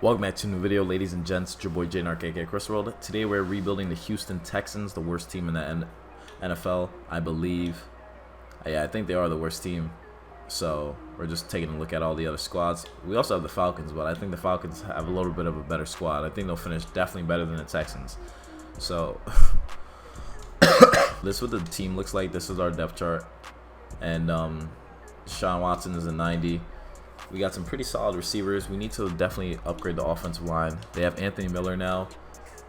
Welcome back to a new video, ladies and gents. It's your boy Jay aka Chris World. Today we're rebuilding the Houston Texans, the worst team in the NFL, I believe. Yeah, I think they are the worst team. So we're just taking a look at all the other squads. We also have the Falcons, but I think the Falcons have a little bit of a better squad. I think they'll finish definitely better than the Texans. So this is what the team looks like. This is our depth chart. And Deshaun Watson is a 90. We got some pretty solid receivers. We need to definitely upgrade the offensive line. They have Anthony Miller now,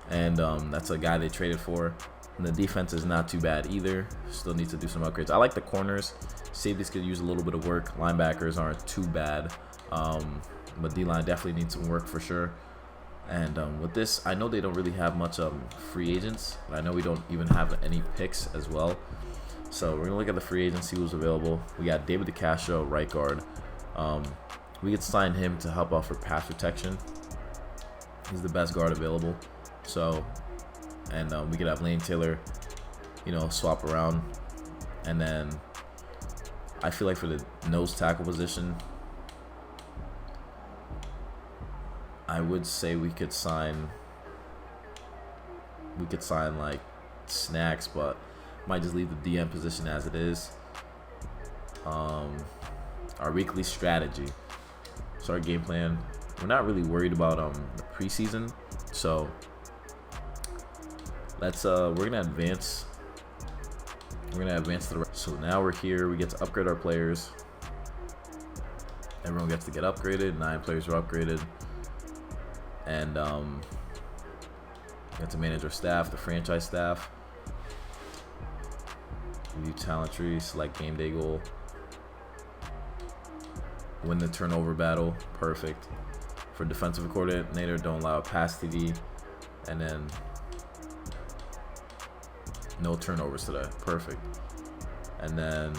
and that's a guy they traded for. And the defense is not too bad either. Still need to do some upgrades. I like the corners. Safeties could use a little bit of work. Linebackers aren't too bad, but D-line definitely needs some work for sure. And with this, I know they don't really have much free agents, but I know we don't even have any picks as well. So we're gonna look at the free agents, see who's available. We got David DeCastro, right guard. We could sign him to help out for pass protection. He's the best guard available. So, and we could have Lane Taylor, swap around. And then I feel like for the nose tackle position, I would say we could sign like Snacks, but might just leave the DM position as it is. Our weekly strategy. So our game plan, we're not really worried about the preseason, so let's we're gonna advance to the rest. So now we're here, we get to upgrade our players. Everyone gets to get upgraded. 9 players are upgraded, and we get to manage our staff, the franchise staff. Review talent tree, select game day goal, win the turnover battle, perfect. For defensive coordinator, don't allow a pass TD, and then no turnovers today, perfect. And then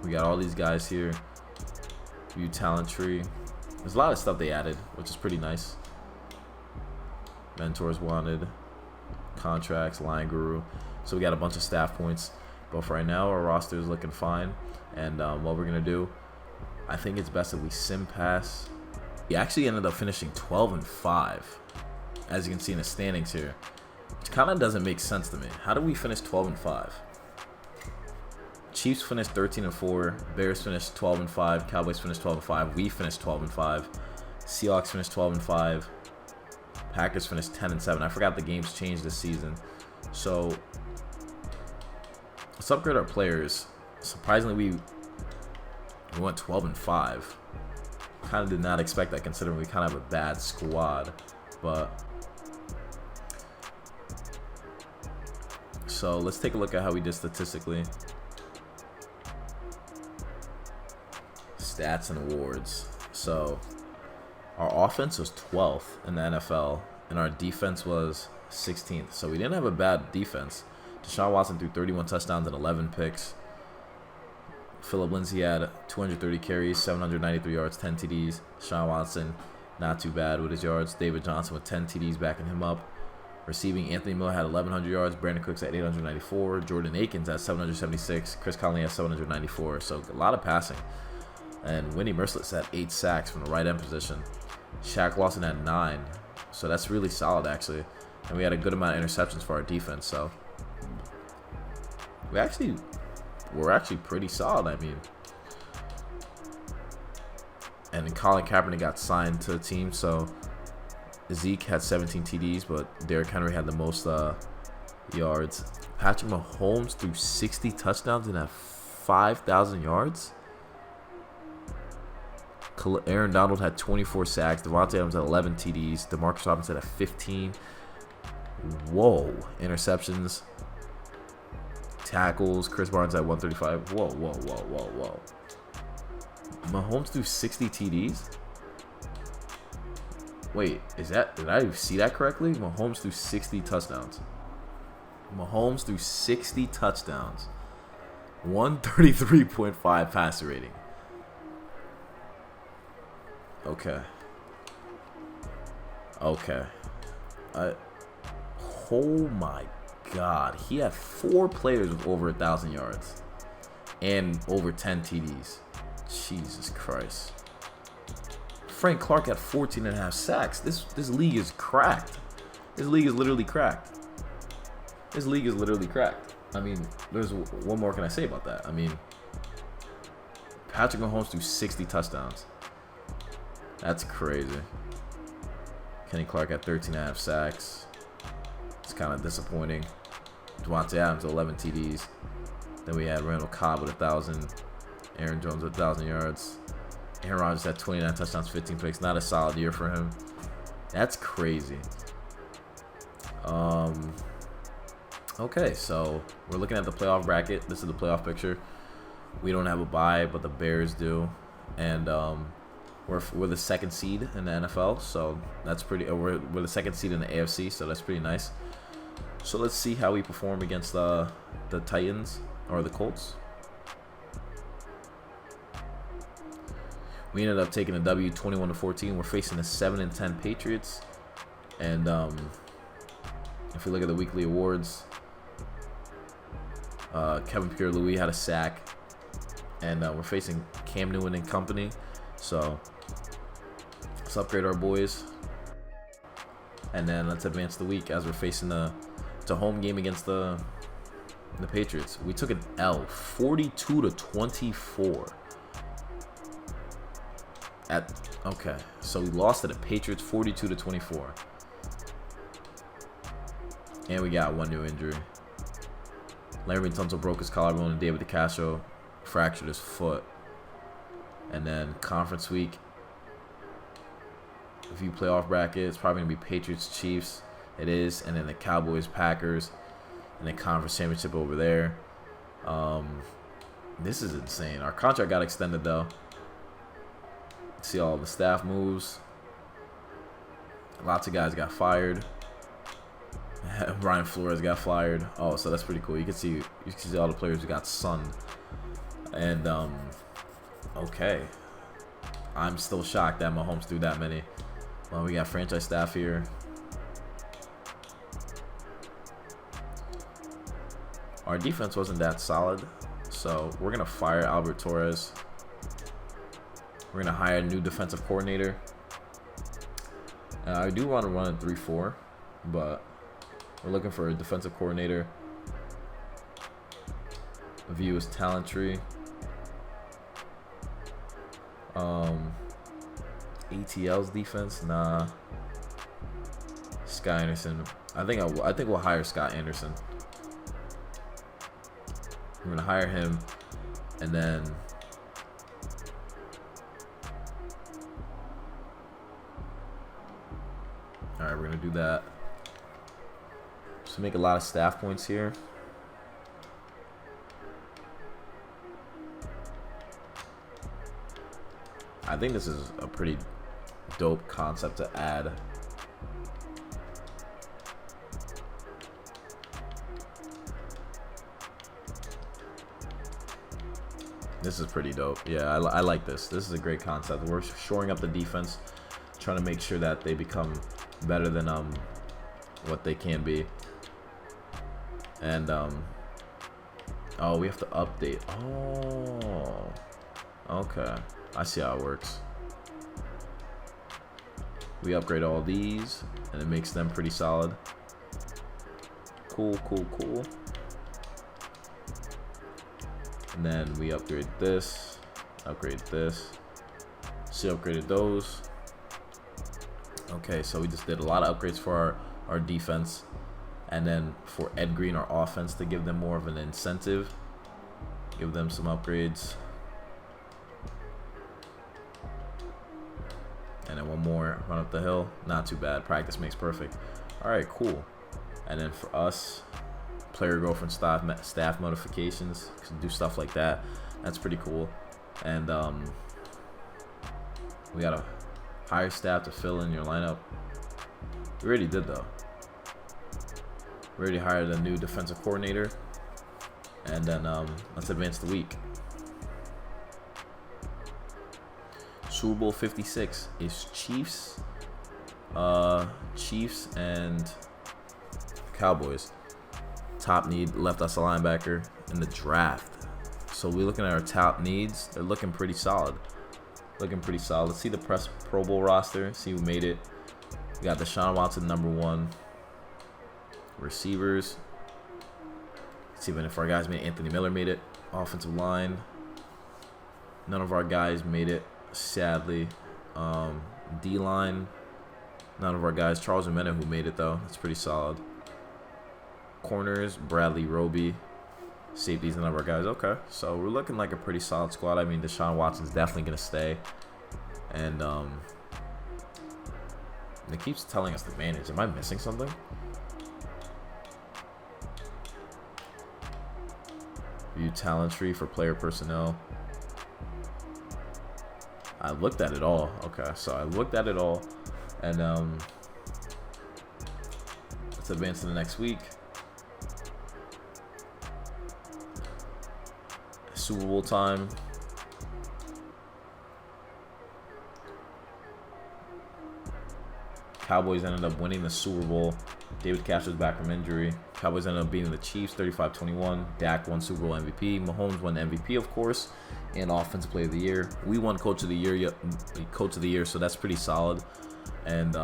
we got all these guys here. View talent tree. There's a lot of stuff they added, which is pretty nice. Mentors wanted, contracts, line guru. So we got a bunch of staff points. But for right now, our roster is looking fine. And what we're going to do, I think it's best that we sim pass. We actually ended up finishing 12-5, as you can see in the standings here, which kind of doesn't make sense to me. How did we finish 12-5? Chiefs finished 13-4, Bears finished 12-5, Cowboys finished 12-5, we finished 12-5, Seahawks finished 12-5, Packers finished 10-7. I forgot the games changed this season. So let's upgrade our players. Surprisingly, we went 12-5. Kind of did not expect that, considering we kind of have a bad squad. But so let's take a look at how we did statistically. Stats and awards. So our offense was 12th in the NFL, and our defense was 16th. So we didn't have a bad defense. Deshaun Watson threw 31 touchdowns and 11 picks. Philip Lindsay had 230 carries, 793 yards, 10 TDs. Deshaun Watson, not too bad with his yards. David Johnson with 10 TDs backing him up. Receiving, Anthony Miller had 1,100 yards. Brandon Cooks at 894. Jordan Akins at 776. Chris Conley at 794. So a lot of passing. And Winnie Merciless had 8 sacks from the right end position. Shaq Lawson had 9. So that's really solid, actually. And we had a good amount of interceptions for our defense. So we're actually pretty solid, I mean. And Colin Kaepernick got signed to the team, so Zeke had 17 TDs, but Derrick Henry had the most yards. Patrick Mahomes threw 60 touchdowns and had 5,000 yards. Aaron Donald had 24 sacks. Devontae Adams had 11 TDs. Demarcus Robinson had 15. Whoa. Interceptions. Tackles. Chris Barnes at 135. Whoa. Mahomes threw 60 TDs? Wait, did I see that correctly? Mahomes threw 60 touchdowns. 133.5 passer rating. Okay. Oh my God, he had 4 players with over 1,000 yards and over 10 TDs. Jesus Christ. Frank Clark had 14.5 sacks. This league is cracked. This league is literally cracked. This league is literally cracked. I mean, there's what more can I say about that? I mean, Patrick Mahomes threw 60 touchdowns. That's crazy. Kenny Clark had 13.5 sacks. It's kind of disappointing. Devontae Adams 11 TDs. Then we had Randall Cobb with 1,000. Aaron Jones with 1,000 yards. Aaron Rodgers had 29 touchdowns, 15 picks. Not a solid year for him. That's crazy. Okay, so we're looking at the playoff bracket. This is the playoff picture. We don't have a bye, but the Bears do, and we're the second seed in the NFL, so that's pretty. We're the second seed in the AFC, so that's pretty nice. So let's see how we perform against the Titans or the Colts. We ended up taking a W, 21-14. We're facing the 7-10 Patriots, and if we look at the weekly awards, Kevin Pierre-Louis had a sack, and we're facing Cam Newton and company. So let's upgrade our boys, and then let's advance the week as we're facing the home game against the Patriots. We took an L, 42-24. Okay, so we lost to the Patriots 42-24. And we got one new injury. Larry Tunsil broke his collarbone, and David DeCastro fractured his foot. And then conference week, if you playoff bracket, it's probably going to be Patriots, Chiefs. It is. And then the Cowboys, Packers. And then conference championship over there. This is insane. Our contract got extended, though. See all the staff moves. Lots of guys got fired. Brian Flores got fired. Oh, so that's pretty cool. You can see all the players who got sunned. And okay, I'm still shocked that Mahomes threw that many. Well, we got franchise staff here. Our defense wasn't that solid, so we're gonna fire Albert Torres. We're gonna hire a new defensive coordinator. I do want to run a 3-4, but we're looking for a defensive coordinator. View his talent tree. ATL's defense, nah. Scott Anderson. I think we'll hire Scott Anderson. We're gonna hire him, and then all right, we're gonna do that. Just make a lot of staff points here. I think this is a pretty dope concept to add. This is pretty dope. Yeah, I like this. This is a great concept. We're shoring up the defense, trying to make sure that they become better than what they can be. And oh, we have to update. Oh, okay. I see how it works. We upgrade all these, and it makes them pretty solid. Cool, cool, cool. And then we upgrade this, upgrade this. See, upgraded those. Okay, so we just did a lot of upgrades for our defense. And then for Ed Green, our offense, to give them more of an incentive. Give them some upgrades. And then one more, run up the hill. Not too bad. Practice makes perfect. All right, cool. And then for us, player girlfriend staff modifications, do stuff like that. That's pretty cool. And we got to hire staff to fill in your lineup. We already did, though. We already hired a new defensive coordinator. And then let's advance the week. Super Bowl 56 is Chiefs and Cowboys. Top need left us a linebacker in the draft. So we're looking at our top needs. They're looking pretty solid. looking pretty solid. Let's see the Pro Bowl roster. See who made it. We got Deshaun Watson, #1. Receivers. Let's see if our guys made it. Anthony Miller made it. Offensive line. None of our guys made it, sadly. D-line. None of our guys. Charles Omena, who made it, though. That's pretty solid. Corners, Bradley Roby. Safeties, none of our guys. Okay, so we're looking like a pretty solid squad. I mean, Deshaun Watson's definitely going to stay. And it keeps telling us to manage. Am I missing something? View talent tree for player personnel. I looked at it all. Okay, so I looked at it all. And let's advance to the next week. Super Bowl time. Cowboys ended up winning the Super Bowl. David Cash was back from injury. Cowboys ended up beating the Chiefs 35-21. Dak won Super Bowl MVP. Mahomes won MVP, of course, and Offensive Player of the Year. We won Coach of the Year, so that's pretty solid. And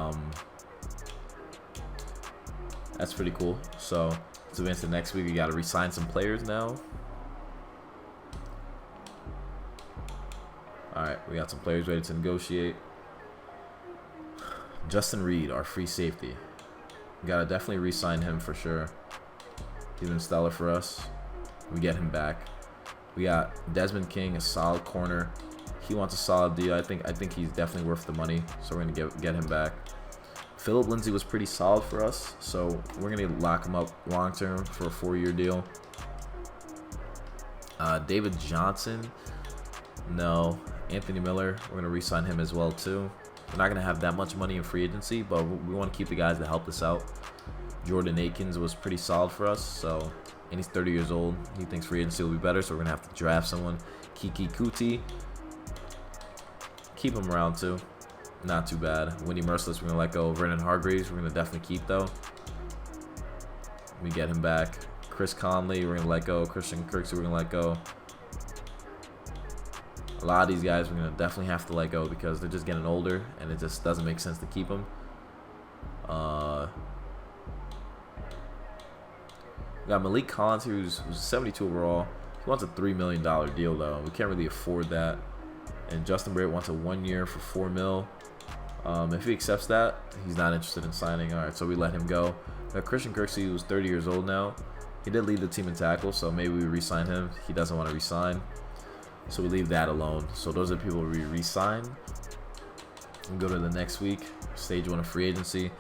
that's pretty cool. So let's advance to next week. We got to re-sign some players now. All right, we got some players ready to negotiate. Justin Reed, our free safety. We got to definitely re-sign him for sure. He's been stellar for us. We get him back. We got Desmond King, a solid corner. He wants a solid deal. I think he's definitely worth the money, so we're gonna get him back. Philip Lindsay was pretty solid for us, so we're gonna lock him up long term for a 4-year deal. David Johnson, no. Anthony Miller, we're gonna re-sign him as well too. We're not gonna have that much money in free agency, but we want to keep the guys that helped us out. Jordan Akins was pretty solid for us, so, and he's 30 years old. He thinks free agency will be better, so we're gonna have to draft someone. Kiki Kuti, keep him around too. Not too bad. Winnie Merciless, we're gonna let go. Vernon Hargreaves, we're gonna definitely keep though. We get him back. Chris Conley, we're gonna let go. Christian Kirksey, we're gonna let go. A lot of these guys we're gonna definitely have to let go because they're just getting older and it just doesn't make sense to keep them. We got Malik Collins, who's 72 overall. He wants a $3 million deal though. We can't really afford that. And Justin Britt wants a 1 year for $4 million. If he accepts that, he's not interested in signing. All right, so we let him go. We got Christian Kirksey, who's 30 years old now. He did lead the team in tackles, so maybe we re-sign him. He doesn't want to re-sign, so we leave that alone. So those are the people we re-sign. We go to the next week, stage 1 of free agency.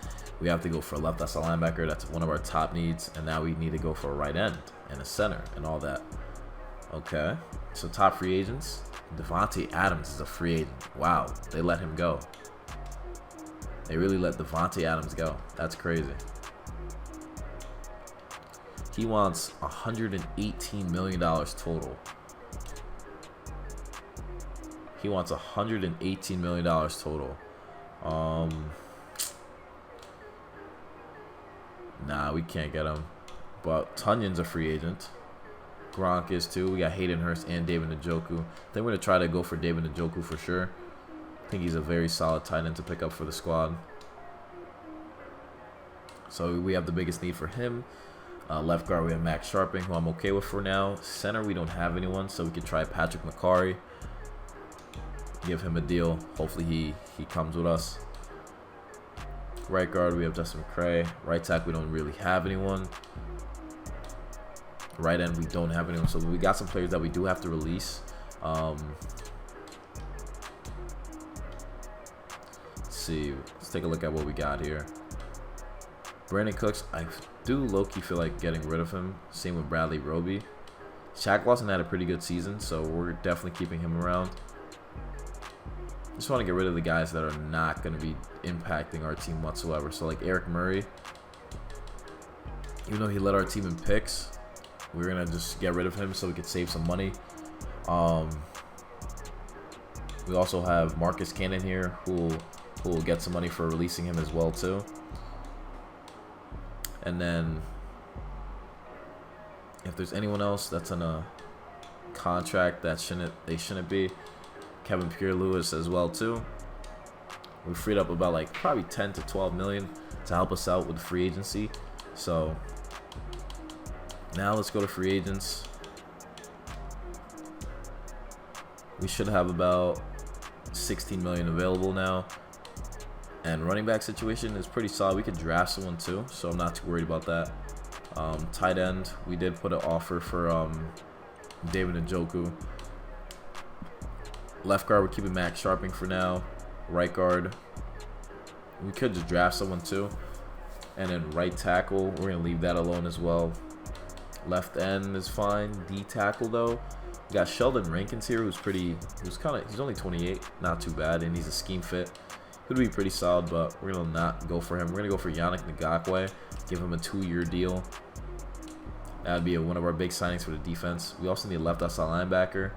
We have to go for a left outside linebacker. That's one of our top needs. And now we need to go for a right end and a center and all that. Okay, so top free agents. Devontae Adams is a free agent. Wow, they let him go. They really let Devontae Adams go. That's crazy. He wants $118 million total. He wants $118 million total. Nah, we can't get him. But Tunyon's a free agent. Gronk is too. We got Hayden Hurst and David Njoku. I think we're going to try to go for David Njoku for sure. I think he's a very solid tight end to pick up for the squad. So we have the biggest need for him. Left guard, we have Max Sharping, who I'm okay with for now. Center, we don't have anyone, so we can try Patrick McCarry. Give him a deal. Hopefully he comes with us. Right guard, we have Justin McCray. Right tackle, we don't really have anyone. Right end, we don't have anyone. So we got some players that we do have to release. Let's see. Let's take a look at what we got here. Brandon Cooks, I do low-key feel like getting rid of him. Same with Bradley Roby. Shaq Lawson had a pretty good season, so we're definitely keeping him around. Just want to get rid of the guys that are not going to be impacting our team whatsoever. So like Eric Murray, even though he led our team in picks, we're going to just get rid of him so we could save some money. We also have Marcus Cannon here, who will get some money for releasing him as well too. And then if there's anyone else that's on a contract that they shouldn't be, Kevin Pierre-Louis as well too. We freed up about like probably 10 to 12 million to help us out with free agency. So now let's go to free agents. We should have about 16 million available now. And running back situation is pretty solid. We could draft someone too, so I'm not too worried about that. Tight end, we did put an offer for David Njoku. Left guard, we're keeping Max Sharping for now. Right guard, we could just draft someone too. And then right tackle, we're gonna leave that alone as well. Left end is fine. D tackle though, we got Sheldon Rankins here, he's only 28, not too bad, and he's a scheme fit. Could be pretty solid, but we're gonna not go for him. We're gonna go for Yannick Ngakoue, give him a 2-year deal. That'd be one of our big signings for the defense. We also need a left outside linebacker.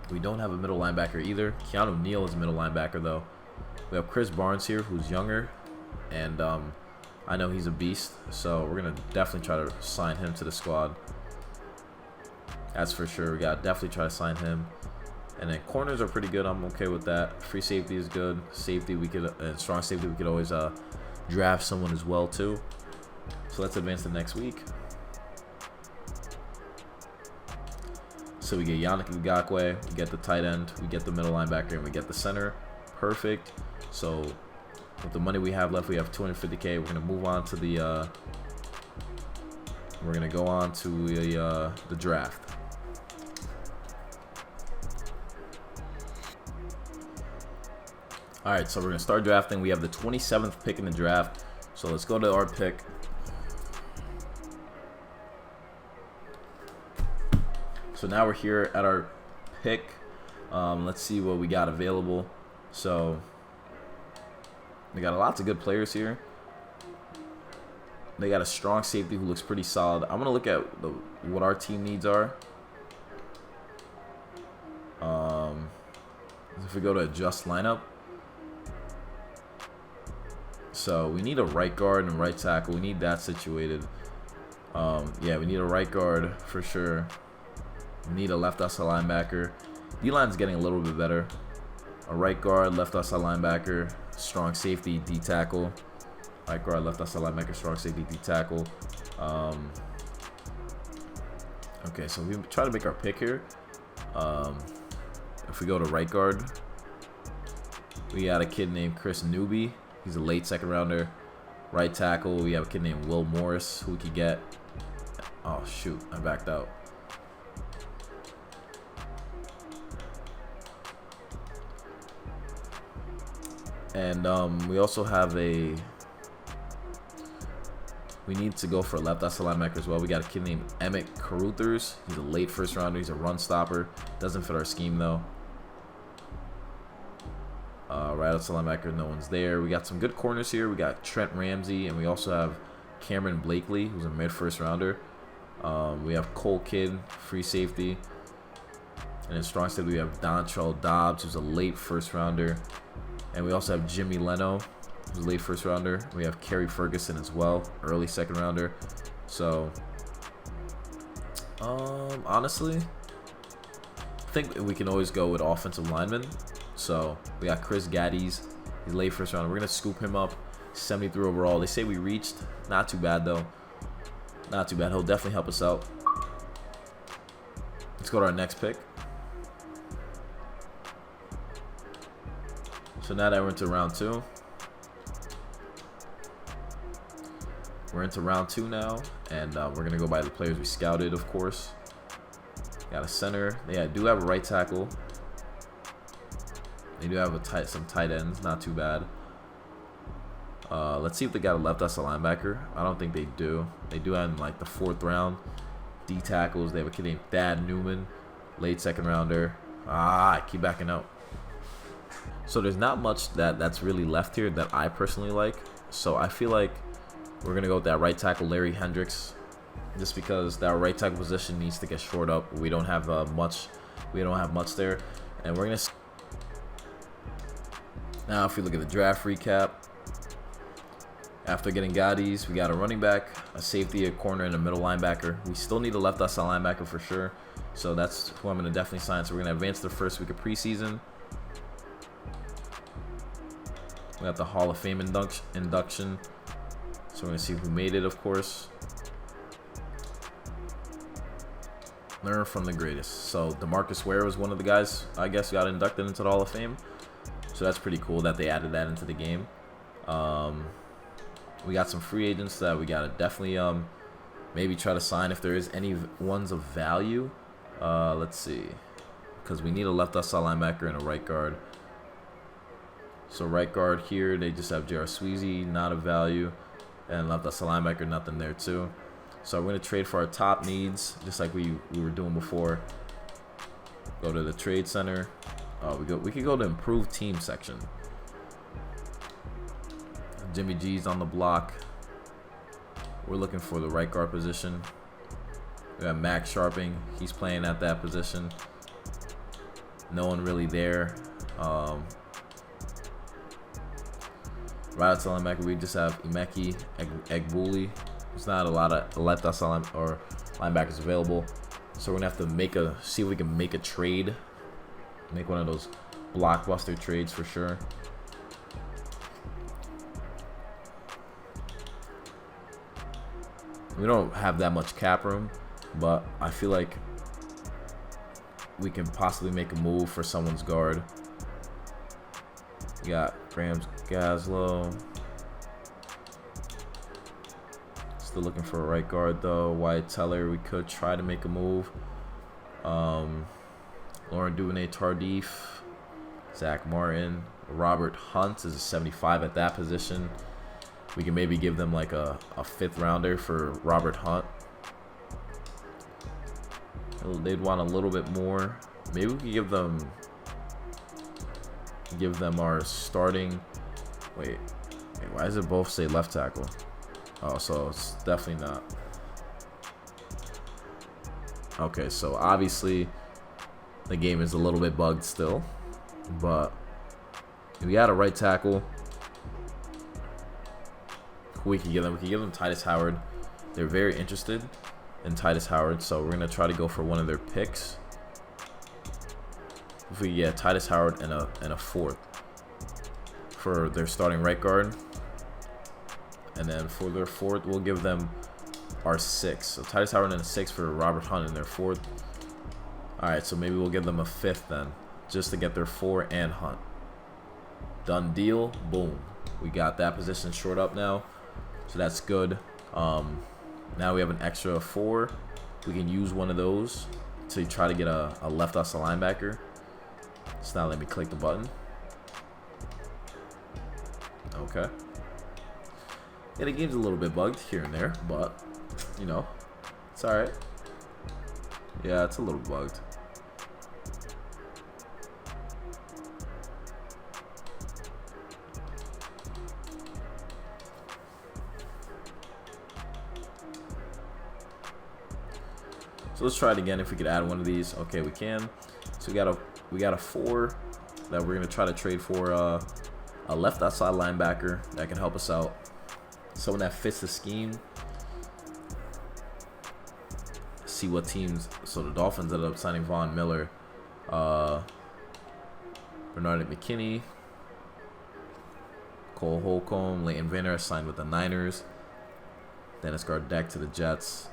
We don't have a middle linebacker either. Keanu Neal is a middle linebacker though. We have Chris Barnes here, who's younger, and I know he's a beast, so we're gonna definitely try to sign him to the squad. That's for sure. We gotta definitely try to sign him. And then corners are pretty good. I'm okay with that. Free safety is good. Safety and strong safety we could always draft someone as well too. So let's advance to next week. So we get Yannick Ngakoue, we get the tight end, we get the middle linebacker, and we get the center. Perfect. So with the money we have left, we have 250K. We're gonna move on to the the draft. All right, so we're gonna start drafting. We have the 27th pick in the draft. So let's go to our pick. So now we're here at our pick. Let's see what we got available. So they got lots of good players here. They got a strong safety who looks pretty solid. I'm gonna look at what our team needs are. If we go to adjust lineup, so we need a right guard and right tackle. We need that situated. Yeah, we need a right guard for sure. We need a left outside linebacker. D-line's getting a little bit better. A right guard, left outside linebacker, strong safety, D tackle. Right guard, left outside linebacker, strong safety, D tackle. Okay, so we try to make our pick here. If we go to right guard, we got a kid named Chris Newby. He's a late second rounder. Right tackle, we have a kid named Will Morris who we could get. Oh shoot, I backed out. And we also have we need to go for a left outside linebacker as well. We got a kid named Emmett Caruthers. He's a late first rounder. He's a run stopper. Doesn't fit our scheme though. Right outside linebacker, no one's there. We got some good corners here. We got Trent Ramsey, and we also have Cameron Blakely, who's a mid-first rounder. We have Cole Kidd, free safety. And in strong safety, we have Dontrell Dobbs, who's a late first rounder. And we also have Jimmy Leno, who's a late first rounder. We have Kerry Ferguson as well, early second rounder. So, honestly, I think we can always go with offensive linemen. So we got Chris Gaddies, he's late first round. We're gonna scoop him up, 73 overall. They say we reached, not too bad though. Not too bad. He'll definitely help us out. Let's go to our next pick. So now that we're into round 2. We're into round 2 now, and we're gonna go by the players we scouted, of course. Got a center. They do have a right tackle. They do have some tight ends, not too bad. Let's see if they got a left outside linebacker. I don't think they do. They do have in like the 4th round. D tackles. They have a kid named Thad Newman, late second rounder. I keep backing out. So there's not much that's really left here that I personally like. So I feel like we're gonna go with that right tackle, Larry Hendricks, just because that right tackle position needs to get shored up. We don't have much. We don't have much there, and we're gonna. Now, if you look at the draft recap, after getting Gaddies, we got a running back, a safety, a corner, and a middle linebacker. We still need a left outside linebacker for sure. So that's who I'm going to definitely sign. So we're going to advance the first week of preseason. We got the Hall of Fame induction. So we're going to see who made it, of course. Learn from the greatest. So DeMarcus Ware was one of the guys, I guess, got inducted into the Hall of Fame. So that's pretty cool that they added that into the game. We got some free agents that we got to definitely maybe try to sign if there is any ones of value. Let's see. Because we need a left outside linebacker and a right guard. So right guard here, they just have J.R. Sweezy, not of value. And left outside linebacker, nothing there too. So we're going to trade for our top needs, just like we were doing before. Go to the trade center. We could go to improved team section. Jimmy G's on the block. We're looking for the right guard position. We got Max Sharping. He's playing at that position. No one really there. Right outside linebacker, we just have Emeki Egbuli. There's not a lot of left outside or linebackers available, so we're gonna have to see if we can make a trade, make one of those blockbuster trades for sure. We don't have that much cap room, but I feel like we can possibly make a move for someone's guard. We got Graham Gaslow. Still looking for a right guard though. Wyatt Teller, we could try to make a move. Lauren Duvernay Tardif, Zach Martin, Robert Hunt is a 75 at that position. We can maybe give them like a 5th rounder for Robert Hunt. They'd want a little bit more. Maybe we could give them our starting. Wait, why does it both say left tackle? Oh, so it's definitely not. Okay, so obviously the game is a little bit bugged still, but we got a right tackle. Who we can give them? We can give them Titus Howard. They're very interested in Titus Howard, so we're gonna try to go for one of their picks. If we get Titus Howard and a 4th for their starting right guard. And then for their 4th, we'll give them our 6th. So Titus Howard and a 6th for Robert Hunt in their 4th. Alright, so maybe we'll give them a 5th then, just to get their 4 and Hunt. Done deal. Boom. We got that position short up now. So that's good. Now we have an extra 4. We can use one of those to try to get a left outside linebacker. It's not letting me click the button. Okay. Yeah, the game's a little bit bugged here and there, but, you know, it's alright. Yeah, it's a little bugged. So let's try it again if we could add one of these. Okay, we can. So we got a 4 that we're gonna try to trade for a left outside linebacker that can help us out. Someone that fits the scheme. See what teams. So the Dolphins ended up signing Von Miller, Bernard McKinney, Cole Holcomb, Leighton Vander signed with the Niners. Dennis Gardeck to the Jets.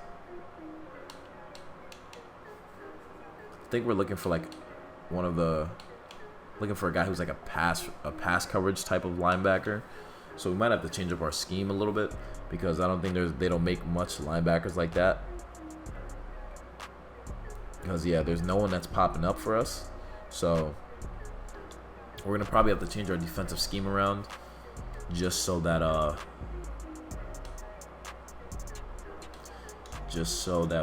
I think we're looking for like looking for a guy who's like a pass coverage type of linebacker. So we might have to change up our scheme a little bit because I don't think they don't make much linebackers like that. Because yeah, there's no one that's popping up for us. So we're gonna probably have to change our defensive scheme around just so that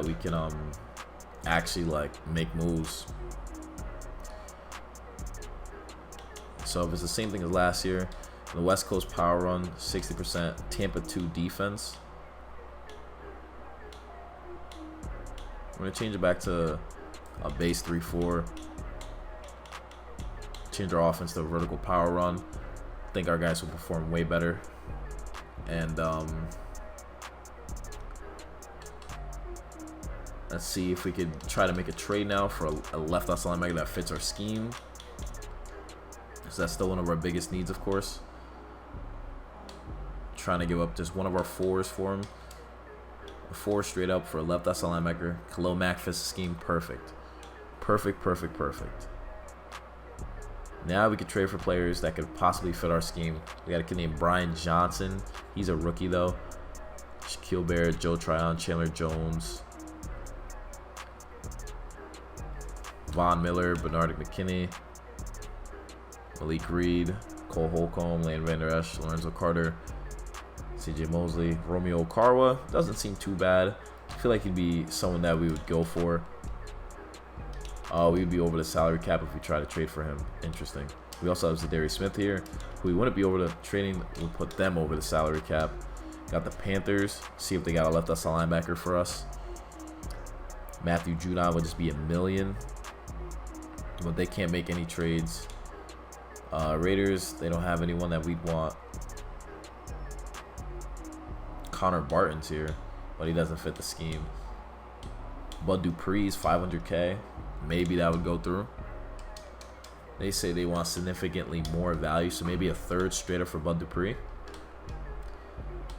we can actually like make moves. So if it's the same thing as last year, the West Coast power run, 60%, Tampa 2 defense. We're gonna change it back to a base 3-4. Change our offense to a vertical power run. I think our guys will perform way better. And Let's see if we could try to make a trade now for a left outside linebacker that fits our scheme. So that's still one of our biggest needs, of course. Trying to give up just one of our 4s for him. A 4 straight up for a left outside linebacker. Khalil Mack fits the scheme. Perfect. Perfect, perfect, perfect. Now we could trade for players that could possibly fit our scheme. We got a kid named Brian Johnson. He's a rookie, though. Shaquille Barrett, Joe Tryon, Chandler Jones, Von Miller, Bernard McKinney, Malik Reed, Cole Holcomb, Lane Van Der Esch, Lorenzo Carter, CJ Mosley, Romeo Okarwa. Doesn't seem too bad. I feel like he'd be someone that we would go for. We would be over the salary cap if we try to trade for him. Interesting. We also have Zadarius Smith here, who we wouldn't be over the trading. We'll put them over the salary cap. Got the Panthers. See if they got a left outside linebacker for us. Matthew Judon would just be $1 million, but they can't make any trades. Raiders, they don't have anyone that we'd want. Connor Barton's here, but he doesn't fit the scheme. Bud Dupree's $500K. Maybe that would go through. They say they want significantly more value, so maybe a 3rd straight up for Bud Dupree.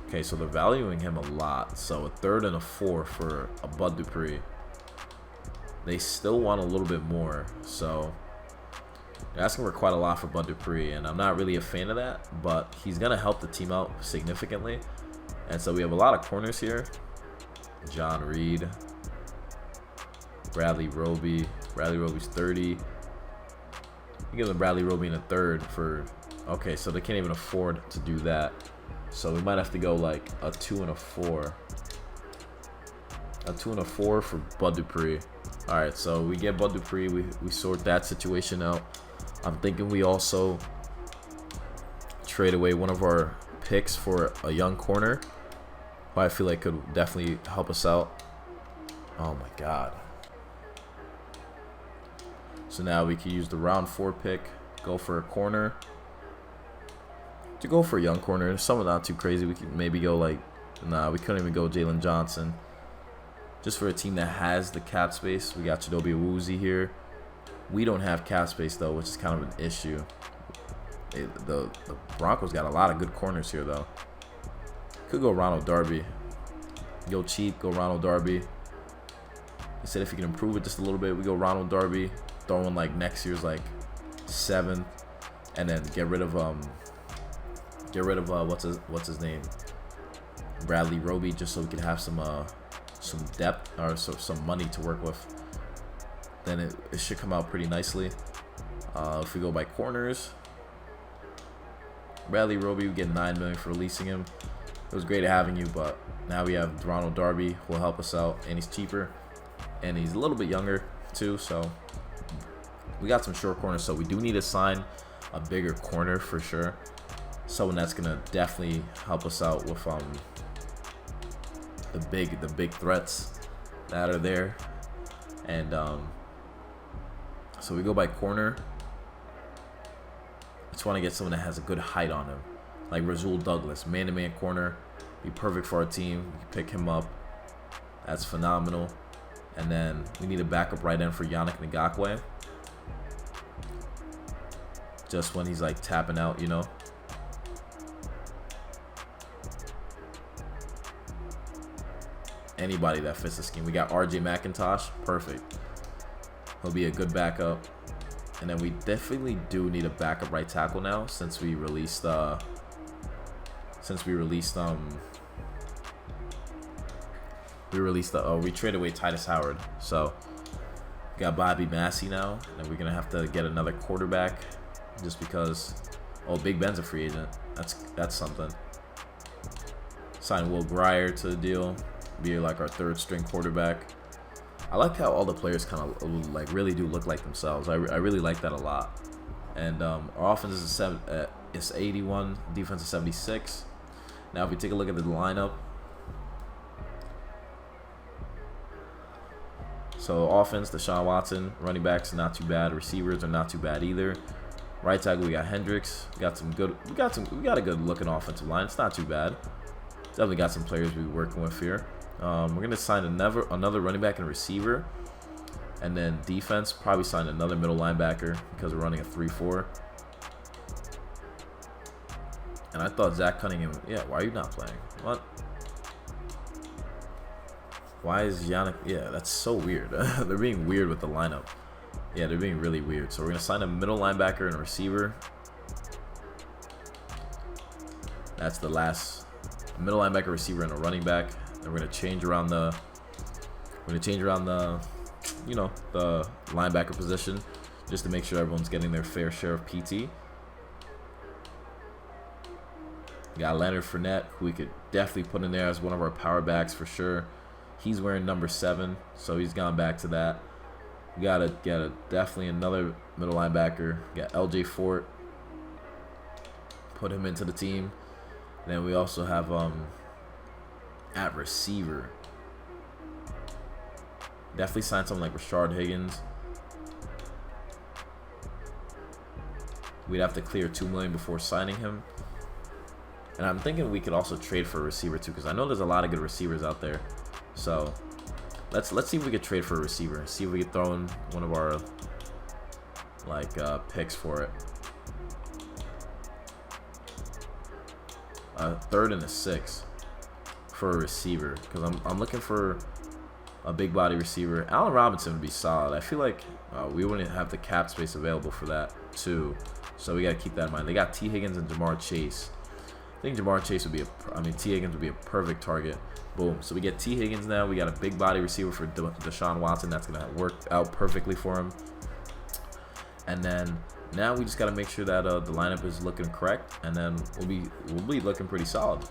Okay, so they're valuing him a lot. So a 3rd and a 4 for a Bud Dupree. They still want a little bit more, so they're asking for quite a lot for Bud Dupree, and I'm not really a fan of that, but he's gonna help the team out significantly. And so we have a lot of corners here. John Reed, Bradley Roby. Bradley Roby's 30. You give them Bradley Roby in a 3rd for. Okay, so they can't even afford to do that. So we might have to go like a 2 and a 4. A 2 and a 4 for Bud Dupree. All right, so we get Bud Dupree. We sort that situation out. I'm thinking we also trade away one of our picks for a young corner, who I feel like could definitely help us out. Oh my God. So now we can use the round 4 pick, go for a corner. To go for a young corner, someone not too crazy. We could maybe go like, nah, we couldn't even go Jalen Johnson. Just for a team that has the cap space, we got Chidobe Awuzie here. We don't have cap space though, which is kind of an issue. The Broncos got a lot of good corners here though. Could go Ronald Darby. Go cheap, go Ronald Darby. He said if you can improve it just a little bit, we go Ronald Darby. Throw in like next year's like 7th, and then get rid of what's his name, Bradley Roby, just so we can have some depth or some money to work with. Then it should come out pretty nicely. If we go by corners, Bradley Roby, we get $9 million for releasing him. It was great having you, but now we have Ronald Darby who will help us out, and he's cheaper, and he's a little bit younger too. So we got some short corners, so we do need to sign a bigger corner for sure. Someone that's gonna definitely help us out with the big threats that are there. And so we go by corner. I just want to get someone that has a good height on him, like Rasul Douglas, man-to-man corner, be perfect for our team. We can pick him up. That's phenomenal. And then we need a backup right end for Yannick Ngakoue, just when he's like tapping out, you know. Anybody that fits the scheme. We got RJ McIntosh, perfect. He'll be a good backup. And then we definitely do need a backup right tackle now, since we released we traded away Titus Howard. So we got Bobby Massey now, and we're gonna have to get another quarterback just because Big Ben's a free agent. That's something. Sign Will Grier to the deal, be like our 3rd string quarterback. I like how all the players kind of like really do look like themselves. I really like that a lot. And our offense is 81, defense is 76. Now if we take a look at the lineup, so offense, Deshaun Watson, running backs not too bad, receivers are not too bad either. Right tackle, we got Hendricks. We got a good looking offensive line. It's not too bad. Definitely got some players we're working with here. We're gonna sign another running back and receiver, and then defense probably sign another middle linebacker because we're running a 3-4. And I thought Zach Cunningham. Yeah, why are you not playing? What? Why is Yannick? Yeah, that's so weird. They're being weird with the lineup. Yeah, they're being really weird. So we're gonna sign a middle linebacker and a receiver. That's the last middle linebacker, receiver, and a running back. And we're gonna change around the. You know, the linebacker position, just to make sure everyone's getting their fair share of PT. We got Leonard Fournette, who we could definitely put in there as one of our power backs for sure. He's wearing number 7, so he's gone back to that. We gotta get definitely another middle linebacker. We got LJ Fort. Put him into the team. And then we also have at receiver. Definitely sign someone like Rashard Higgins. We'd have to clear $2 million before signing him. And I'm thinking we could also trade for a receiver too, because I know there's a lot of good receivers out there. So let's see if we could trade for a receiver. See if we could throw in one of our picks for it. A 3rd and a 6th for a receiver, because I'm looking for a big body receiver. Allen Robinson would be solid. I feel like we wouldn't have the cap space available for that too, so we got to keep that in mind. They got T. Higgins and Jamar Chase. I think Jamar Chase would be T. Higgins would be a perfect target. Boom. So we get T. Higgins now. We got a big body receiver for Deshaun Watson. That's gonna work out perfectly for him. And then now we just got to make sure that the lineup is looking correct, and then we'll be looking pretty solid.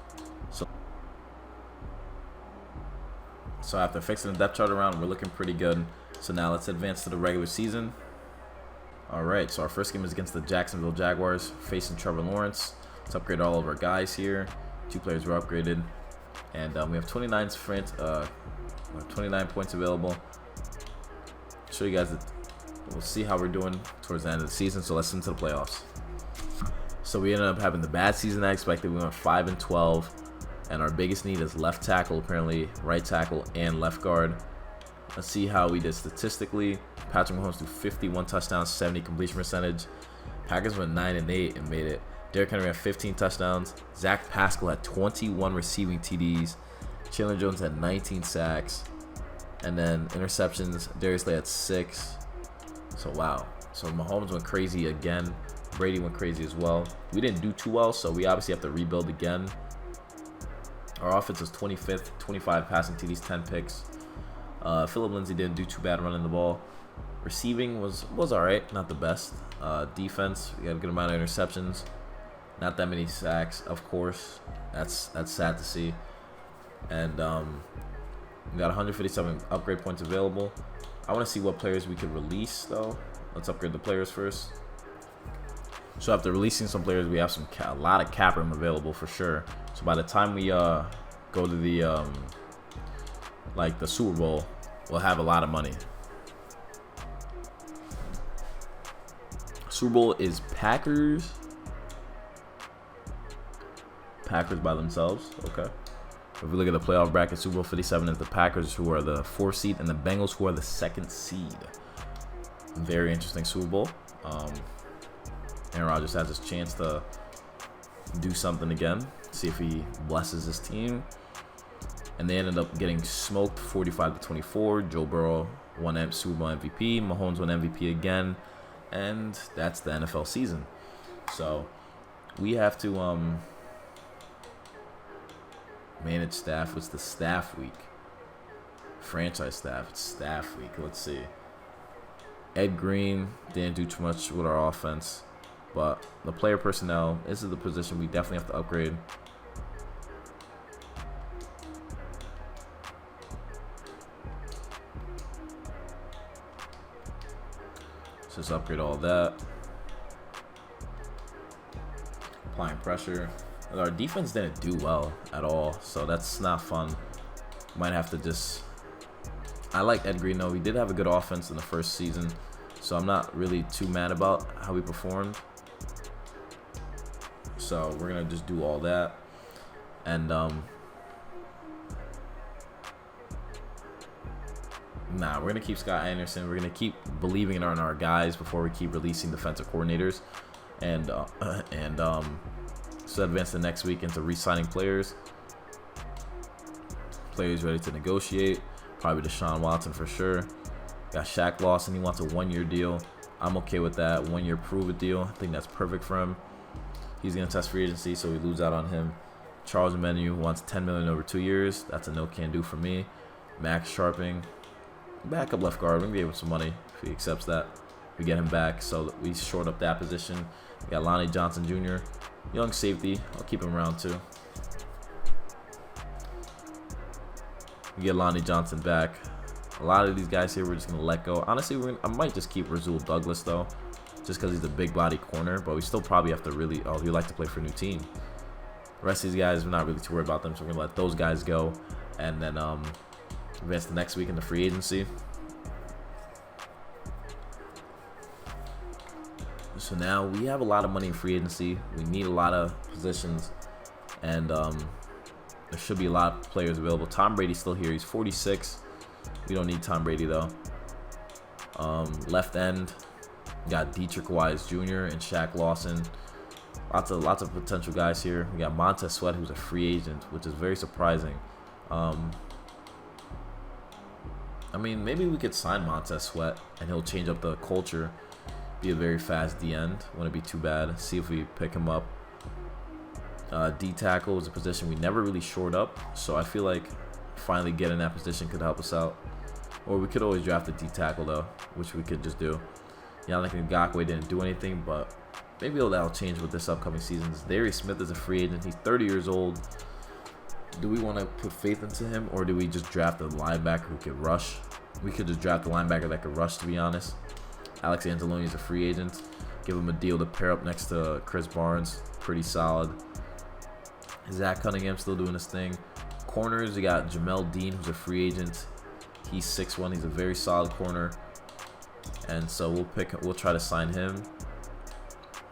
So after fixing the depth chart around, we're looking pretty good. So now let's advance to the regular season. All right, so our first game is against the Jacksonville Jaguars, facing Trevor Lawrence. Let's upgrade all of our guys here. 2 players were upgraded, and we have 29 points available. Show you guys we'll see how we're doing towards the end of the season. So let's into the playoffs. So we ended up having the bad season I expected. We went 5-12. And our biggest need is left tackle, apparently, right tackle, and left guard. Let's see how we did statistically. Patrick Mahomes threw 51 touchdowns, 70 completion percentage. Packers went 9-8 and made it. Derrick Henry had 15 touchdowns. Zach Pascal had 21 receiving TDs. Chandler Jones had 19 sacks. And then interceptions, Darius Slay had 6. So, wow. So, Mahomes went crazy again. Brady went crazy as well. We didn't do too well, so we obviously have to rebuild again. Our offense was 25th, 25 passing TDs, 10 picks. Phillip Lindsay didn't do too bad running the ball. Receiving was all right, not the best. Defense, we got a good amount of interceptions, not that many sacks, of course. That's sad to see. And we got 157 upgrade points available. I want to see what players we could release though. Let's upgrade the players first. So after releasing some players, we have a lot of cap room available for sure. So by the time we go to the the Super Bowl, we'll have a lot of money. Super Bowl is Packers by themselves. Okay. If we look at the playoff bracket, Super Bowl 57 is the Packers, who are the 4th seed, and the Bengals, who are the 2nd seed. Very interesting Super Bowl. Aaron Rodgers has his chance to do something again, see if he blesses his team. And they ended up getting smoked 45-24. Joe Burrow won Super Bowl MVP. Mahomes won MVP again. And that's the NFL season. So we have to manage staff. What's the staff week? Franchise staff. It's staff week. Let's see. Ed Green didn't do too much with our offense. But the player personnel, this is the position we definitely have to upgrade. So let's upgrade all that. Applying pressure. Our defense didn't do well at all, so that's not fun. Might have to just... I like Ed Green though. We did have a good offense in the first season, so I'm not really too mad about how we performed. So we're gonna just do all that, and Nah, we're gonna keep Scott Anderson. We're gonna keep believing in our guys before we keep releasing defensive coordinators, and so advance the next week into re-signing players. Players ready to negotiate. Probably Deshaun Watson for sure. Got Shaq Lawson. He wants a 1-year deal. I'm okay with that. 1-year prove-it deal. I think that's perfect for him. He's gonna test free agency, so we lose out on him. Charles Menu wants $10 million over 2 years. That's a no can do for me. Max Sharping, backup left guard. We're gonna give him some money if he accepts that. We get him back, so we short up that position. We got Lonnie Johnson Jr., young safety. I'll keep him around too. We get Lonnie Johnson back. A lot of these guys here we're just gonna let go. Honestly, I might just keep Rasul Douglas though, just because he's a big body corner. But we still probably have to really. Oh, he like to play for a new team. The rest of these guys, we're not really too worried about them, so we're gonna let those guys go, and then advance the next week into free agency. So now we have a lot of money in free agency. We need a lot of positions, and there should be a lot of players available. Tom Brady's still here. He's 46. We don't need Tom Brady though. Left end, we got Dietrich Wise Jr. and Shaq Lawson. Lots of potential guys here. We got Montez Sweat, who's a free agent, which is very surprising. I mean, maybe we could sign Montez Sweat, and he'll change up the culture. Be a very fast D end. Wouldn't be too bad. See if we pick him up. D tackle is a position we never really shored up, so I feel like finally getting that position could help us out. Or we could always draft a D tackle though, which we could just do. Yannick Ngakoue didn't do anything, but maybe that'll change with this upcoming season. Darius Smith is a free agent. He's 30 years old. Do we want to put faith into him, or do we just draft a linebacker who could rush? We could just draft a linebacker that could rush, to be honest. Alex Anzalone is a free agent. Give him a deal to pair up next to Chris Barnes. Pretty solid. Zach Cunningham still doing his thing. Corners, we got Jamel Dean, who's a free agent. He's 6'1". He's a very solid corner. And so we'll try to sign him.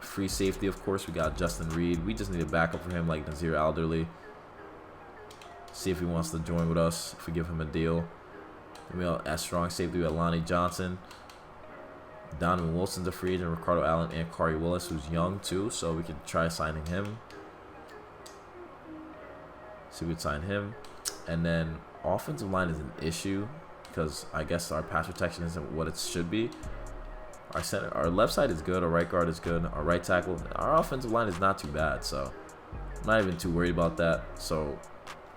Free safety, of course, we got Justin Reed. We just need a backup for him, like Nazir Alderley. See if he wants to join with us, if we give him a deal. We got at strong safety, we got Lonnie Johnson. Donovan Wilson's a free agent. Ricardo Allen and Kari Willis, who's young too, so we could try signing him. See if we'd sign him. And then offensive line is an issue because I guess our pass protection isn't what it should be. Our left side is good. Our right guard is good. Our right tackle. Our offensive line is not too bad, so I'm not even too worried about that. So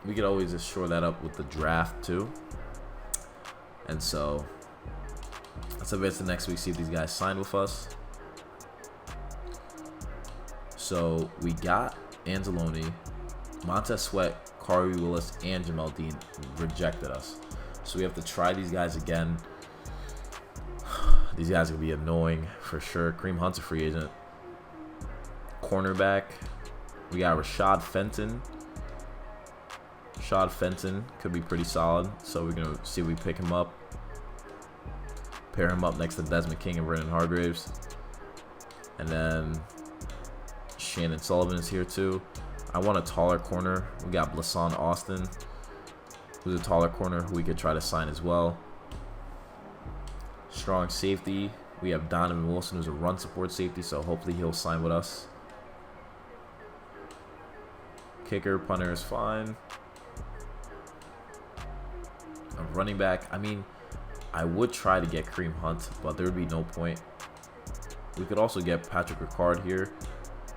we could always just shore that up with the draft too. And so let's advance to next week, see if these guys sign with us. So we got Anzalone, Montez Sweat, Kari Willis, and Jamel Dean rejected us. So we have to try these guys again. These guys are going to be annoying for sure. Kareem Hunt's a free agent. Cornerback, we got Rashad Fenton. Rashad Fenton could be pretty solid. So we're going to see if we pick him up. Pair him up next to Desmond King and Brendan Hargraves. And then Shannon Sullivan is here too. I want a taller corner. We got Blason Austin, who's a taller corner who we could try to sign as well. Strong safety. We have Donovan Wilson, who's a run support safety, so hopefully he'll sign with us. Kicker, punter is fine. A running back. I mean, I would try to get Kareem Hunt, but there would be no point. We could also get Patrick Ricard here,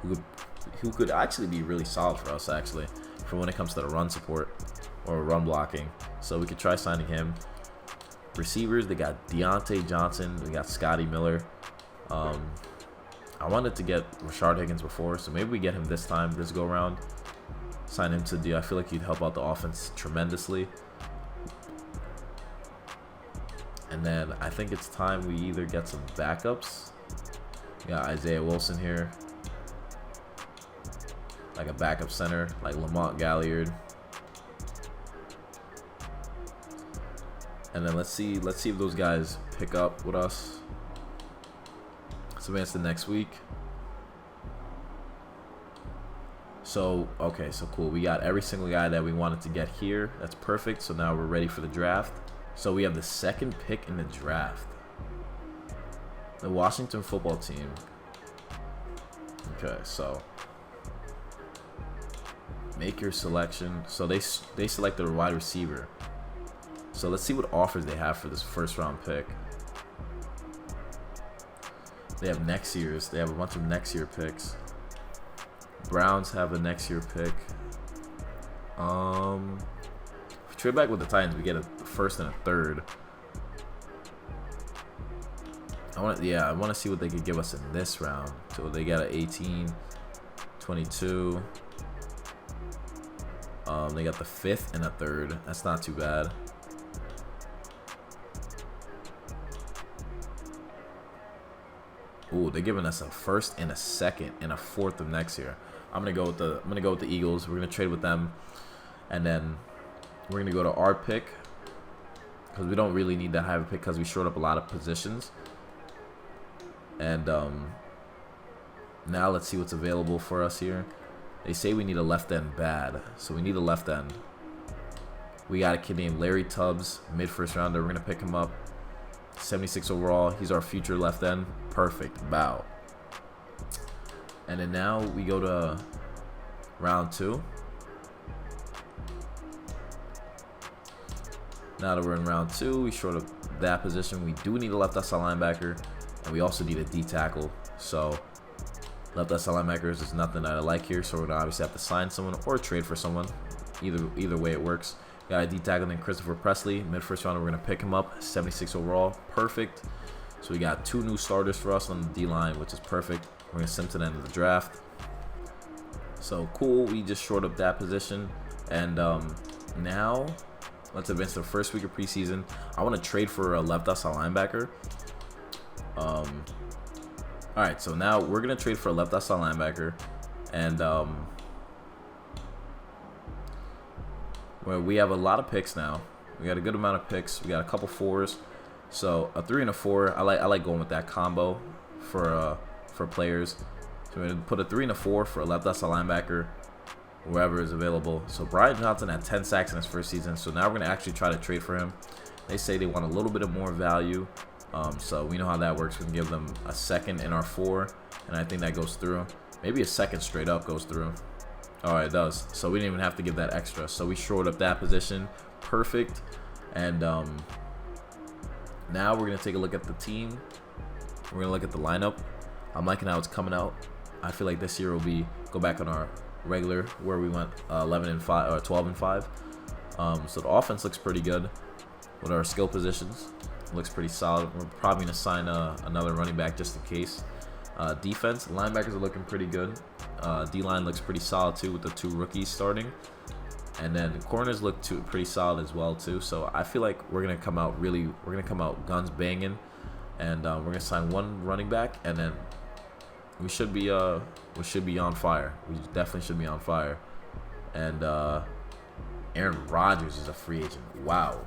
who could actually be really solid for us, actually, for when it comes to the run support or run blocking. So we could try signing him. Receivers, they got Deontay Johnson, we got Scotty Miller. I wanted to get Rashard Higgins before, so maybe we get him this time, this go around. Sign him to the deal. I feel like he'd help out the offense tremendously. And then I think it's time we either get some backups. We got Isaiah Wilson here, like a backup center, like Lamont Galliard. And then let's see if those guys pick up with us. Let's advance to next week. So, okay, so cool. We got every single guy that we wanted to get here. That's perfect. So now we're ready for the draft. So we have the second pick in the draft. The Washington football team. Okay, so make your selection. So they selected a wide receiver. So let's see what offers they have for this first round pick. They have next year's. They have a bunch of next year picks. Browns have a next year pick. If we trade back with the Titans, we get a first and a third. I want to see what they could give us in this round. So they got an 18, 22. They got the 5th and a 3rd. That's not too bad. Ooh, they're giving us a 1st and a 2nd and a 4th of next year. I'm gonna go with the Eagles. We're gonna trade with them, and then we're gonna go to our pick because we don't really need that high of a pick because we shored up a lot of positions. And now let's see what's available for us here. They say we need a left end bad, so we need a left end. We got a kid named Larry Tubbs, mid-first rounder. We're gonna pick him up. 76 overall. He's our future left end. Perfect. Bow. And then now we go to round 2. Now that we're in round 2, we short up that position. We do need a left outside linebacker, and we also need a D tackle. So left outside linebackers is nothing that I like here. So we're gonna obviously have to sign someone or trade for someone. Either way it works. Got a D tackle named Christopher Presley, mid-first round. We're gonna pick him up, 76 overall, perfect. So we got 2 new starters for us on the D line, which is perfect. We're gonna send to the end of the draft. So cool. We just short up that position, and now let's advance to the first week of preseason. I want to trade for a left outside linebacker. All right, so now we're gonna trade for a left outside linebacker, and well, we have a lot of picks now. We got a good amount of picks. We got a couple 4s. So a 3 and a 4. I like going with that combo for players. So we're gonna put a 3 and a 4 for a left outside linebacker, wherever is available. So Brian Johnson had 10 sacks in his first season. So now we're gonna actually try to trade for him. They say they want a little bit of more value. So we know how that works. We can give them a 2nd in our 4, and I think that goes through. Maybe a 2nd straight up goes through. Oh, it does. So we didn't even have to give that extra. So we shored up that position. Perfect. And now we're going to take a look at the team. We're going to look at the lineup. I'm liking how it's coming out. I feel like this year will go back on our regular where we went 11 and 5 or 12 and 5. So the offense looks pretty good with our skill positions. Looks pretty solid. We're probably going to sign another running back just in case. Defense, linebackers are looking pretty good. D-line looks pretty solid too with the 2 rookies starting. And then corners look pretty solid as well too. So I feel like we're gonna come out guns banging, and we're gonna sign 1 running back, and then we should be on fire. We definitely should be on fire. And Aaron Rodgers is a free agent. Wow.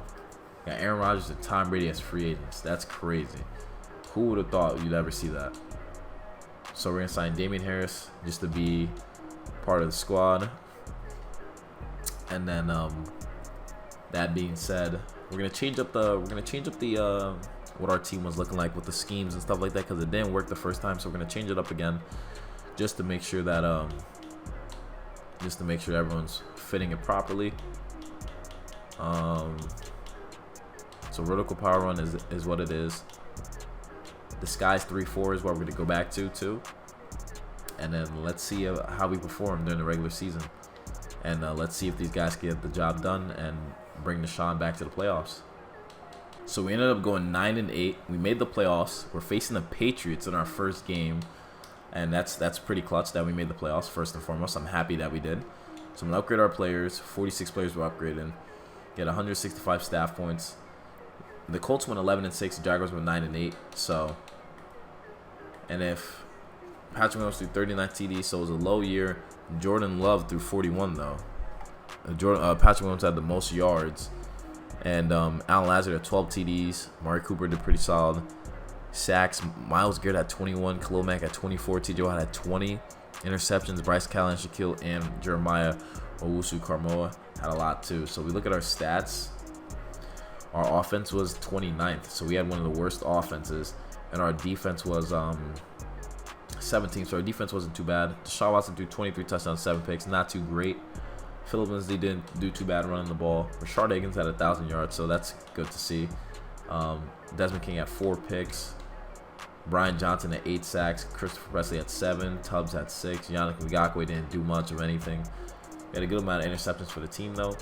Got Aaron Rodgers and Tom Brady as free agents. That's crazy. Who would have thought you'd ever see that? So we're gonna sign Damian Harris just to be part of the squad. And then that being said, we're gonna change up the what our team was looking like with the schemes and stuff like that, because it didn't work the first time. So we're gonna change it up again just to make sure that everyone's fitting it properly. So vertical power run is what it is. Disguise 3-4 is what we're gonna go back to too. And then let's see how we perform during the regular season. And let's see if these guys can get the job done and bring Deshaun back to the playoffs. So we ended up going 9 and 8. We made the playoffs. We're facing the Patriots in our first game, and that's pretty clutch that we made the playoffs. First and foremost, I'm happy that we did. So I'm gonna upgrade our players. 46 players were upgraded. Get 165 staff points. The Colts went 11 and 6. The Jaguars went 9 and 8. So, and if Patrick Mahomes threw 39 TDs, so it was a low year. Jordan Love threw 41 though. Patrick Mahomes had the most yards, and Alan Lazard had 12 TDs. Mari Cooper did pretty solid. Sacks, Myles Garrett had 21. Khalil Mack had 24. T.J. Watt had 20. Interceptions, Bryce Callahan, Shaquille, and Jeremiah Owusu-Karmoa had a lot too. So we look at our stats. Our offense was 29th, so we had one of the worst offenses, and our defense was 17th, so our defense wasn't too bad. Deshaun Watson threw 23 touchdowns, 7 picks, not too great. Phillip Lindsay didn't do too bad running the ball. Rashard Higgins had 1,000 yards, so that's good to see. Desmond King had 4 picks. Brian Johnson had 8 sacks. Christopher Presley had 7. Tubbs had 6. Yannick Ngakoue didn't do much of anything. We had a good amount of interceptions for the team, though.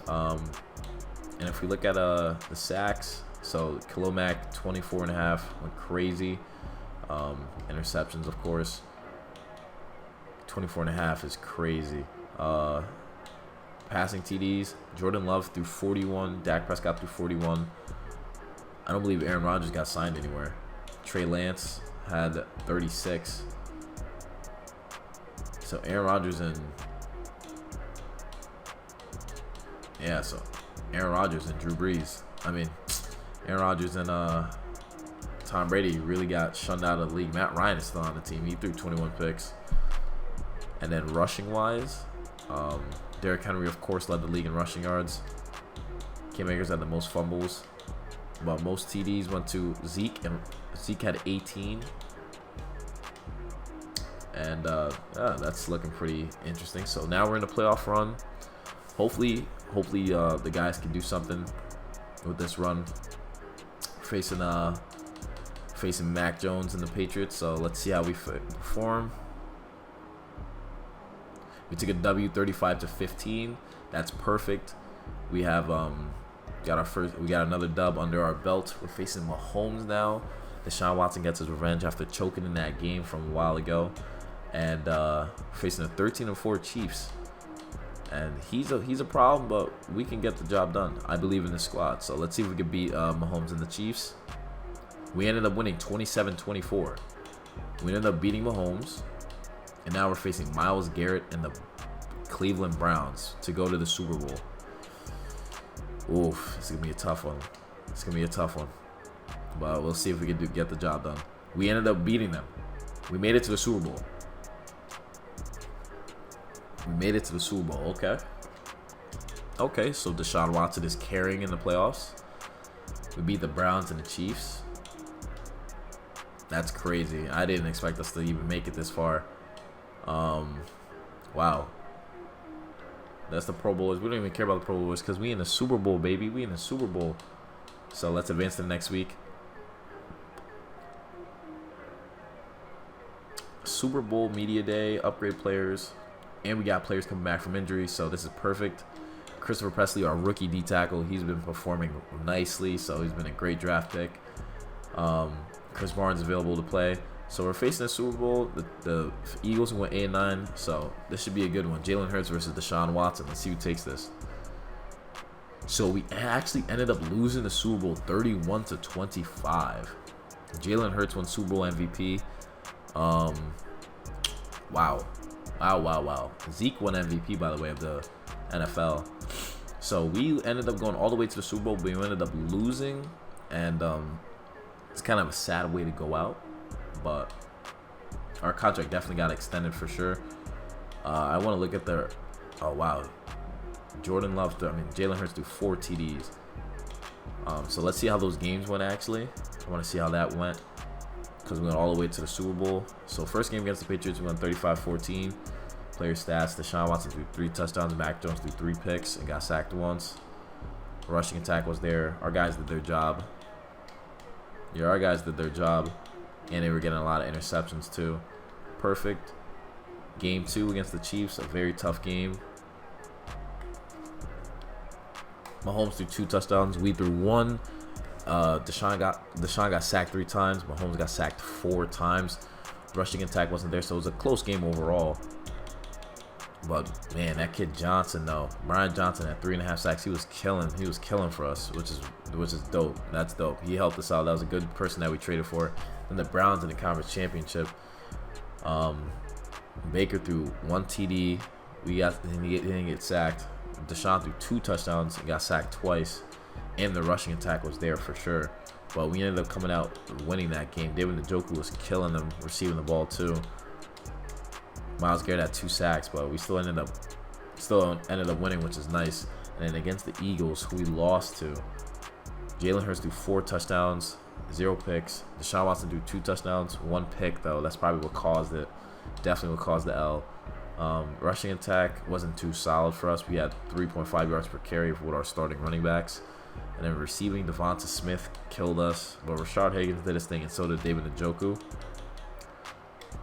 And if we look at the sacks, so Khalil Mack 24.5 went crazy. Interceptions, of course. 24.5 is crazy. Passing TDs, Jordan Love threw 41. Dak Prescott threw 41. I don't believe Aaron Rodgers got signed anywhere. Trey Lance had 36. So Aaron Rodgers and Aaron Rodgers and Drew Brees. I mean, Aaron Rodgers and Tom Brady really got shunned out of the league. Matt Ryan is still on the team. He threw 21 picks. And then rushing wise, Derrick Henry of course led the league in rushing yards. Cam Akers had the most fumbles. But most TDs went to Zeke, and Zeke had 18. And that's looking pretty interesting. So now we're in the playoff run. Hopefully the guys can do something with this run. Facing Mac Jones and the Patriots. So let's see how we perform. We took a W, 35-15. That's perfect. We have we got another dub under our belt. We're facing Mahomes now. Deshaun Watson gets his revenge after choking in that game from a while ago, and facing the 13-4 Chiefs. And he's a problem, but we can get the job done. I believe in the squad. So let's see if we can beat Mahomes and the Chiefs. We ended up winning 27-24. We ended up beating Mahomes, and now we're facing Myles Garrett and the Cleveland Browns to go to the Super Bowl. Oof, it's gonna be a tough one. It's gonna be a tough one, but we'll see if we can get the job done. We ended up beating them. We made it to the Super Bowl. We made it to the Super Bowl. Okay, so Deshaun Watson is carrying in the playoffs. We beat the Browns and the Chiefs. That's crazy. I didn't expect us to even make it this far. Wow. That's the Pro Bowlers. We don't even care about the Pro Bowlers because we in the Super Bowl, baby. We in the Super Bowl. So let's advance to the next week. Super Bowl Media Day, upgrade players. And we got players coming back from injury, so this is perfect. Christopher Presley, our rookie D tackle, he's been performing nicely, so he's been a great draft pick. Chris Barnes available to play. So we're facing the Super Bowl. The Eagles went 8-9, so this should be a good one. Jalen Hurts versus Deshaun Watson. Let's see who takes this. So we actually ended up losing the Super Bowl 31-25. Jalen Hurts won Super Bowl MVP. Wow. Zeke won MVP, by the way, of the NFL. So we ended up going all the way to the Super Bowl, but we ended up losing, and it's kind of a sad way to go out. But our contract definitely got extended for sure. I want to look at their. Oh wow, Jordan Love. Jalen Hurts threw 4 TDs. So let's see how those games went. Actually, I want to see how that went because we went all the way to the Super Bowl. So first game against the Patriots, we won 35-14. Player stats: Deshaun Watson threw 3 touchdowns. Mac Jones threw 3 picks and got sacked once. Rushing attack was there. Our guys did their job. Yeah, our guys did their job. And they were getting a lot of interceptions too. Perfect. Game 2 against the Chiefs, a very tough game. Mahomes threw 2 touchdowns. We threw 1. Deshaun got sacked 3 times. Mahomes got sacked 4 times. Rushing attack wasn't there, so it was a close game overall. But man, that kid Johnson though, Brian Johnson had 3.5 sacks. He was killing. He was killing for us, which is dope. That's dope. He helped us out. That was a good person that we traded for. And the Browns in the conference championship. Baker threw 1 TD. He didn't get sacked. Deshaun threw 2 touchdowns and got sacked twice. And the rushing attack was there for sure. But we ended up coming out winning that game. David Njoku was killing them, receiving the ball too. Myles Garrett had 2 sacks, but we still ended up winning, which is nice. And then against the Eagles, who we lost to, Jalen Hurts do 4 touchdowns, 0 picks. Deshaun Watson do 2 touchdowns, 1 pick though. That's probably what caused it. Definitely what caused the L. Rushing attack wasn't too solid for us. We had 3.5 yards per carry with our starting running backs. And then receiving, Devonta Smith killed us. But Rashard Higgins did his thing, and so did David Njoku.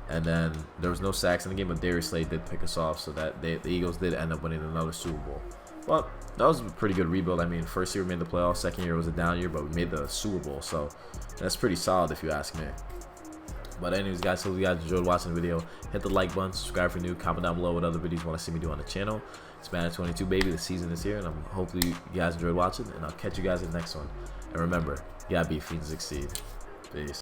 And then there was no sacks in the game, but Darius Slade did pick us off, so that the Eagles did end up winning another Super Bowl. But that was a pretty good rebuild. I mean, first year we made the playoffs, second year was a down year, but we made the Super Bowl, so that's pretty solid if you ask me. But anyways, guys, hope you guys enjoyed watching the video. Hit the like button, subscribe if you're new, comment down below what other videos you want to see me do on the channel. It's Madden 22, baby. The season is here, and hopefully you guys enjoyed watching, and I'll catch you guys in the next one. And remember, you gotta be a fiend to succeed. Peace.